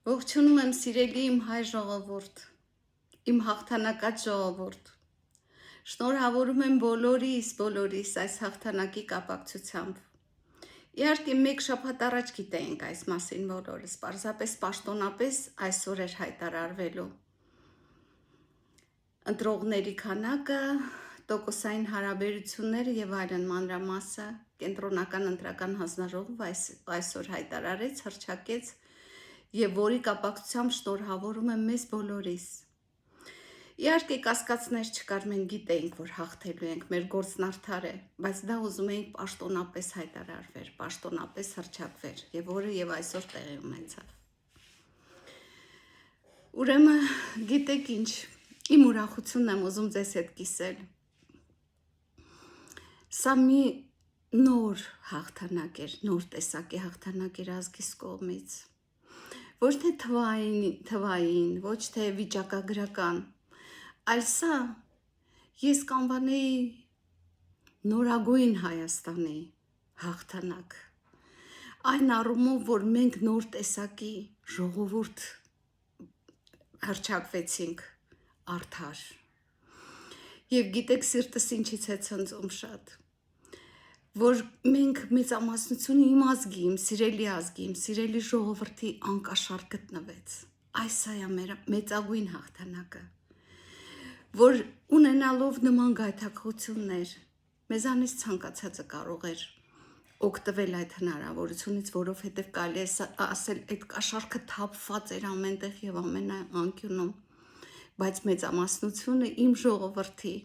Ողջունում եմ սիրելի իմ հայ ժողովուրդ, իմ հաղթանակած ժողովուրդ։ Շնորհավորում եմ բոլորիս այս հաղթանակի կապակցությամբ։ Իհարկե մեկ շաբաթ առաջ գիտեինք այս մասին բոլորս, պարզապես պաշտոնապես այսօր էր հայտարարվելու։ Ընտրողների քանակը, տոկոսային հարաբերությունները եւ այլն մանրամասը կենտրոնական ընտրական հանձնաժողովը այսօր հայտարարեց, հռչակեց եւ որի կապակցությամբ շնորհավորում եմ մեզ բոլորիս։ Իհարկե կասկածներ չկար, մենք գիտեինք, որ հաղթելու ենք, մեր գործն արդար է, բայց դա ուզում էինք պաշտոնապես հայտարարվեր, պաշտոնապես հռչակվեր եւ որը եւ այսօր տեղի ունեցավ։ Ուրեմն գիտեք ինչ, իմ ուրախությունն եմ ուզում ձեզ հետ կիսել։ Սա մի նոր հաղթանակ էր, նոր տեսակի հաղթանակ էր ազգիս կողմից։ Ոչ թե թվային, ոչ թե վիճակագրական, այլ սա ես կանվանեի նորագույն Հայաստանի հաղթանակ։ Այն առումով, որ մենք նոր տեսակի ժողովուրդ հռչակվեցինք արդար։ Եվ գիտեք սիրտս ինչից է ցնծում շատ, որ մենք մեծամասնությունը իմ ազգի, իմ սիրելի ժողովրդի անկաշար գտնվեց։ Այս է մեր մեծագույն հաղթանակը, որ ունենալով նման գայթակղություններ, մեզանից ցանկացածը կարող էր օգտվել այդ հնարավորությունից, որովհետև կարելի է ասել, այդ կաշառքը թափված էր ամենտեղ եւ ամեն անկյունում, բայց մեծամասնությունը իմ ժողովրդի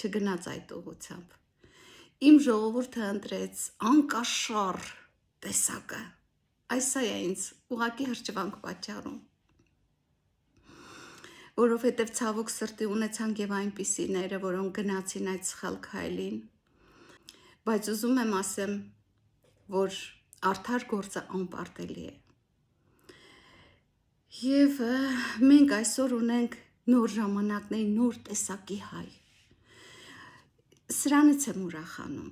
չգնաց այդ ուղղությամբ։ Իմ ժողովուրդը ընտրեց անկաշառ տեսակը, այս է ինձ ուղղակի հրճվանք պատճառում, որովհետև ցավոք սրտի ունեցանք եւ այնպիսիները, որոնք գնացին այդ սխալ քայլին, բայց ուզում եմ ասեմ, որ արդար գործը անպարտելի է։ Եվ մենք այսօր ունենք նոր ժամանակների նոր տեսակի հայ։ Սրանից եմ ուրախանում,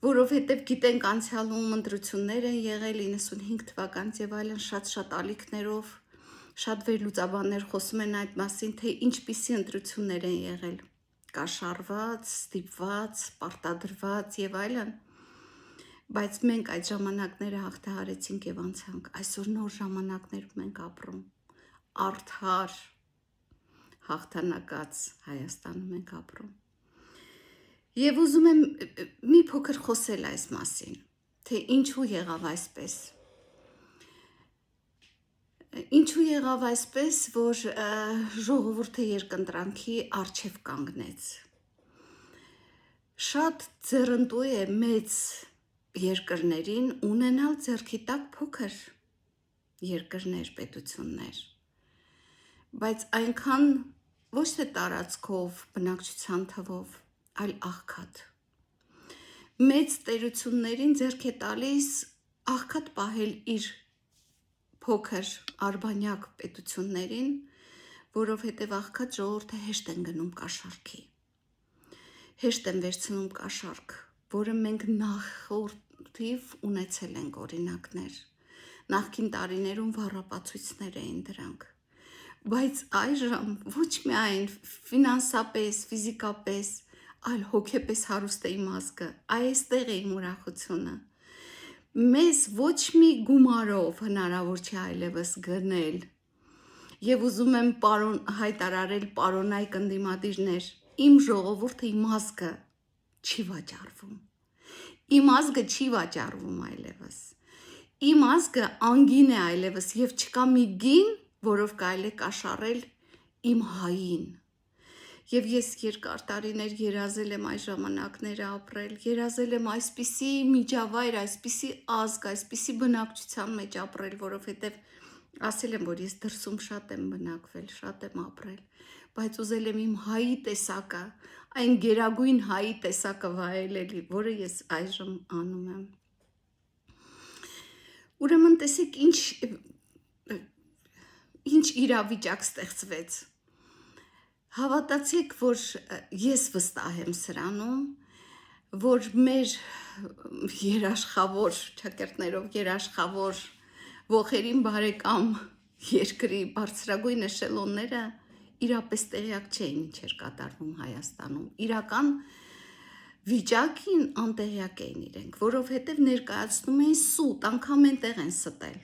որովհետև գիտենք անցյալում ընտրություններ են եղել 95 թվականից եւ այլն շատ ալիքներով, շատ վերլուծաբաններ խոսում են այդ մասին, թե ինչպիսի ընտրություններ են եղել, կաշառված, ստիպված, պարտադրված եւ այլն, բայց մենք այդ ժամանակները հաղթահարեցինք եւ անցանք, այսօր նոր ժամանակներում ենք ապրում, արդար հաղթանակած Հայաստանում ենք ապրում։ Եվ ուզում եմ մի փոքր խոսել այս մասին, թե ինչու եղավ այսպես։ Ինչու եղավ այսպես, որ ժողովուրդը երկընտրանքի առջև կանգնեց։ Շատ ձեռնտու է մեծ երկրներին ունենալ ձեռքի տակ փոքր երկրներ, պետություններ, բայց այնքան ոչ թե տարածքով, բնակչության թվով, այլ աղքատ։ Մեծ տերություններին ձեռք է տալիս աղքատ պահել իր փոքր արբանյակ պետություններին, որովհետև աղքատ ժողովուրդը հեշտ են գնում կաշառքի։ Հեշտ են վերցնում կաշառք, որը մենք նախորդիվ ունեցել ենք օրինակներ։ Նախկին տարիներում վառապացույցներ էին դրանք։ Բայց այժմ ոչ միայն ֆինանսապես, ֆիզիկապես, այլ հոգեպես հարուստ է իմ ազգը, այստեղ է իմ ուրախությունը։ Մեզ ոչ մի գումարով հնարավոր չէ այլևս գնել։ Եվ ուզում եմ հայտարարել պարոնայք ընդդիմադիրներ, իմ ժողովուրդը, իմ ազգը չի վաճառվում։ Իմ ազգը չի վաճառվում այլևս։ Իմ ազգը անգին է այլևս եւ չկա մի գին, որով կարելի է կաշառել իմ հային։ Եվ ես երկար տարիներ երազել եմ այս ժամանակները ապրել, երազել եմ այսպիսի միջավայր, այսպիսի ազգ, այսպիսի բնակչության մեջ ապրել, որովհետև ասել եմ, որ ես դրսում շատ եմ բնակվել, շատ եմ ապրել, բայց ուզել եմ իմ հայի տեսակը, այն գերագույն հայի տեսակը վայելել, որը ես այժմ անում եմ։ Ուրեմն տեսեք ինչ իրավիճակ ստեղծվեց։ Հավատացեք, որ ես վստահ եմ սրանում, որ մեր երաշխավոր, չակերտներով երաշխավոր ողերին բարեկամ երկրի բարձրագույն էշելոնները իրապես տեղյակ չէին ինչ էր կատարվում Հայաստանում, իրական վիճակին անտեղյակ էին իրենք, որովհետև ներկայացնում էին սուտ, անգամ այնտեղ են ստել,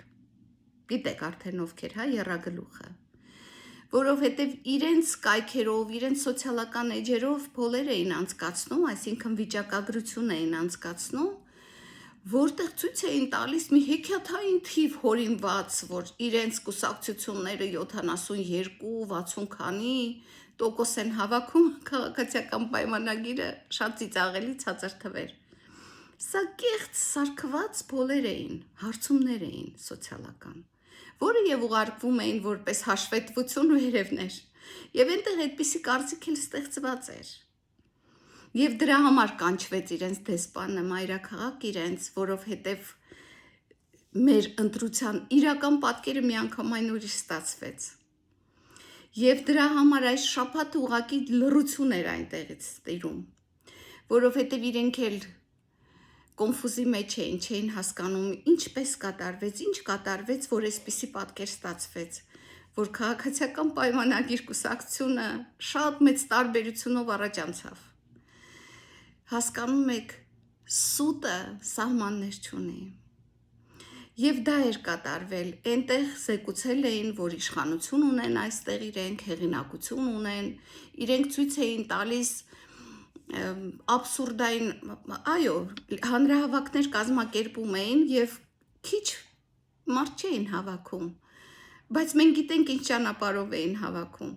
գիտեք արդեն ովքեր հա եռագլուխը, որովհետև իրենց կայքերով, իրենց սոցիալական էջերով փոլեր էին անցկացնում, այսինքն վիճակագրություն էին անցկացնում, որտեղ ցույց էին տալիս մի հեքիաթային թիվ հորինված, որ իրենց կուսակցությունները 72-60 քանի տոկոս են հավաքում, քաղաքացիական պայմանագիրը շատ ծիծաղելի ցածր թվեր։ Սա կեղծ սարքված փոլեր էին, հարցումներ էին սոցիալական, որը եւ ուղարկվում էին որպես հաշվետվություն ու երևներ, եւ այնտեղ այդպիսի կարծիք էլ ստեղծված էր։ Եվ դրա համար կանչվեց իրենց դեսպանը, մայրաքաղաք իրենց, որովհետև մեր ընտրության իրական պատկերը միանգամայն ուրիշ ստացվեց։ Եվ դրա համար այս շաբաթը ուղղակի լռություն էր այնտեղից տիրում, որովհետև իրենք էլ կոնֆուզի մեջ չէին հասկանում ինչպես կատարվեց, որ այսպիսի պատկեր ստացվեց, որ քաղաքացիական պայմանագիր կուսակցությունը շատ մեծ տարբերությունով առաջ անցավ։ Հասկանում եք, սուտը սահմաններ չունի։ Եվ դա էր կատարվել, այնտեղ զեկուցել էին, որ իշխանություն ունեն այստեղ իրենք, հեղինակություն ունեն, իրենք ցույց էին տալիս աբսուրդային, այո, հանրահավաքներ կազմակերպում էին եւ քիչ մարդ չէին հավաքում, բայց մենք գիտենք ինչ ճանապարհով էին հավաքում։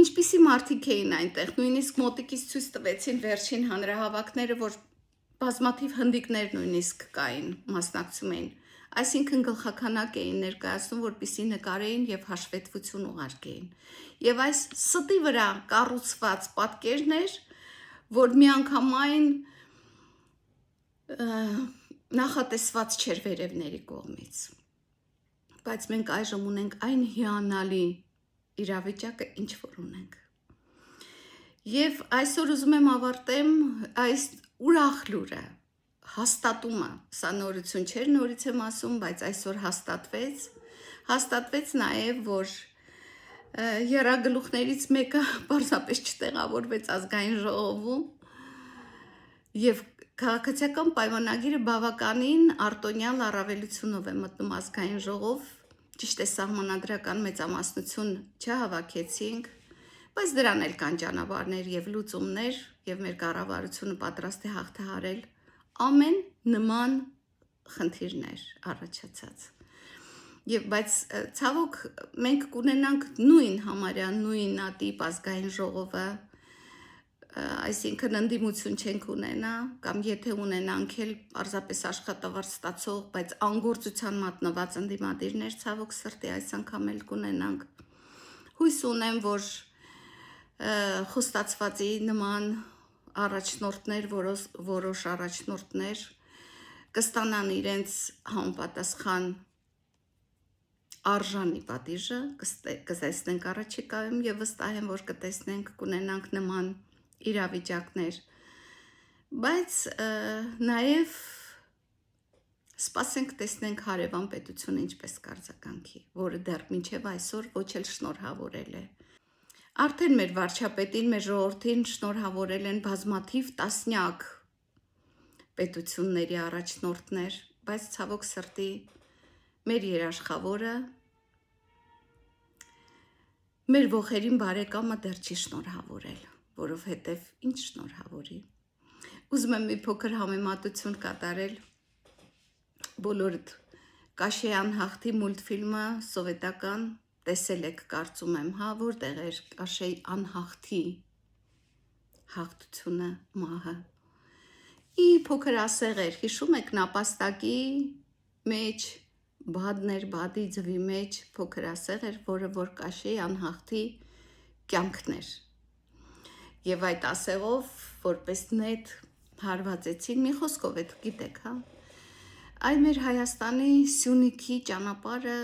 Ինչպիսի մարդիկ էին այնտեղ, նույնիսկ մոտիկից ցույց տվեցին վերջին հանրահավաքները, որ բազմաթիվ հնդիկներ նույնիսկ կային, մասնակցում էին, այսինքն գլխականակ էին ներկայացնում, որպեսզի նկարեին եւ հաշվետվություն ուղարկեին։ Եվ այս ստի վրա կառուցված պատկերներ, որ միանգամայն նախատեսված չէր վերևների կողմից։ Բայց մենք այժմ ունենք այն հիանալի իրավիճակը, ինչ որ ունենք։ Եվ այսօր ուզում եմ ավարտեմ այս ուրախ լուրը, հաստատումը, սա նորություն չէր, նորից եմ ասում, բայց այսօր հաստատվեց նաև, որ եռագլուխներից մեկը պարզապես չտեղավորվեց ազգային ժողովում եւ քաղաքացիական պայմանագիրը բավականին արտոնյալ առավելությունով է մտնում ազգային ժողով, ճիշտ է սահմանադրական մեծամասնություն չհավաքեցինք, բայց դրան էլ կան ճանապարհներ եւ լուծումներ եւ մեր կառավարությունը պատրաստ է հաղթահարել ամեն նման խնդիրներ առաջացած։ Եվ բայց ցավոք մենք կունենանք համարյա նույնատիպ ազգային ժողովը, այսինքն ընդդիմություն չենք ունենա, կամ եթե ունենանք էլ պարզապես աշխատավարձ ստացող, բայց անգործության մատնված ընդդիմադիրներ, ցավոք սրտի այս անգամ էլ կունենանք։ Հույս ունեմ, որ խոստացվածի նման առաջնորդներ, որոշ առաջնորդներ կստանան իրենց համապատասխան արժանի պատիժը, կտեսնենք առաջիկայում եւ վստահ եմ, որ կտեսնենք, կունենանք նման իրավիճակներ, բայց նաև սպասենք տեսնենք հարևան պետությունը ինչպես կարձականքի, որը դեռ մինչև այսօր ոչ էլ շնորհավորել է։ Արդեն մեր վարչապետին, մեր ժողովրդին շնորհավորել են բազմաթիվ տասնյակ պետությունների առաջնորդներ, բայց ցավոք սրտի մեր երաշխավորը, մեր ողերին բարեկամը դեռ չի շնորհավորել, որովհետև ինչ շնորհավորի։ Ուզում եմ մի փոքր համեմատություն կատարել, բոլորդ Կաշեի անհաղթի մուլտֆիլմը սովետական տեսել եք, կարծում եմ, հա, որտեղ էր Կաշեի անհաղթի հաղթությունը, մահը։ Ի փոքր ասեղ էր, հիշում եք նապաստակի մեջ, բադի ձվի մեջ փոքր ասեղ էր, որը որ Կաշեի անհաղթի կյանքն էր։ Եվ այդ ասեղով, որպես նետ հարվածեցին, մի խոսքով եք գիտեք, հա։ Այ մեր Հայաստանի Սյունիքի ճանապարհը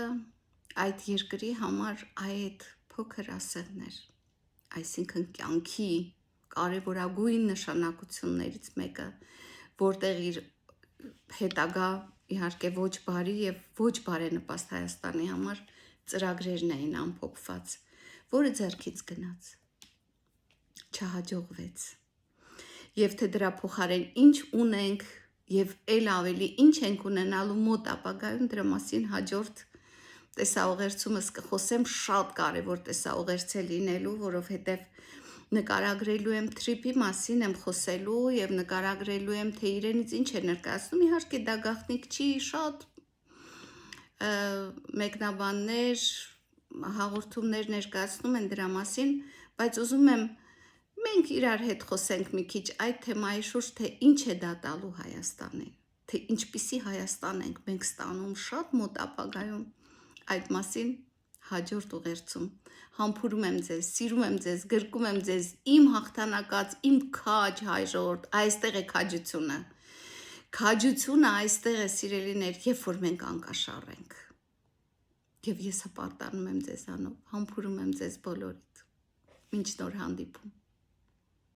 այդ երկրի համար այդ փոքր ասեղն էր, այսինքն կյանքի կարևորագույն նշանակություններից մեկը, որտեղ իր հետագա իհարկե ոչ բարի եւ ոչ բարենպաստ Հայաստանի համար ծրագրերն էին ամփոփված, որը ձեռքից գնաց, չհաջողվեց։ Եվ թե դրա փոխարեն ինչ ունենք եւ ել ավելի ինչ ենք ունենալու մոտ ապագայում, դրա մասին հաջորդ տեսաուղերձումս կխոսեմ, շատ կարևոր տեսաուղերձ է լինելու, որովհետեւ նկարագրելու եմ թրիպի մասին եմ խոսելու եւ նկարագրելու եմ, թե իրենից ինչ է ներկայացնում, իհարկե դա գաղտնիք չի, շատ մեկնաբաններ, հաղորդումներ ներկայացնում են դրա մասին, բայց ուզում եմ մենք իրար հետ խոսենք մի քիչ այդ թեմայի շուրջ, թե ինչ է դա տալու Հայաստանին, թե ինչպիսի Հայաստան ենք մենք ստանում շատ մոտ ապագայում, այդ մասին հաջորդ ուղերձում համբուրում եմ ձեզ, սիրում եմ ձեզ, գրկում եմ ձեզ, իմ հաղթանակած, իմ քաջ հայ ժողովուրդ, այստեղ է քաջությունը։ Քաջությունը այստեղ է, սիրելիներ, երբ որ մենք անկաշառ ենք։ Եվ ես հպարտանում եմ ձեզանով, համբուրում եմ ձեզ բոլորիդ։ Մինչ նոր հանդիպում։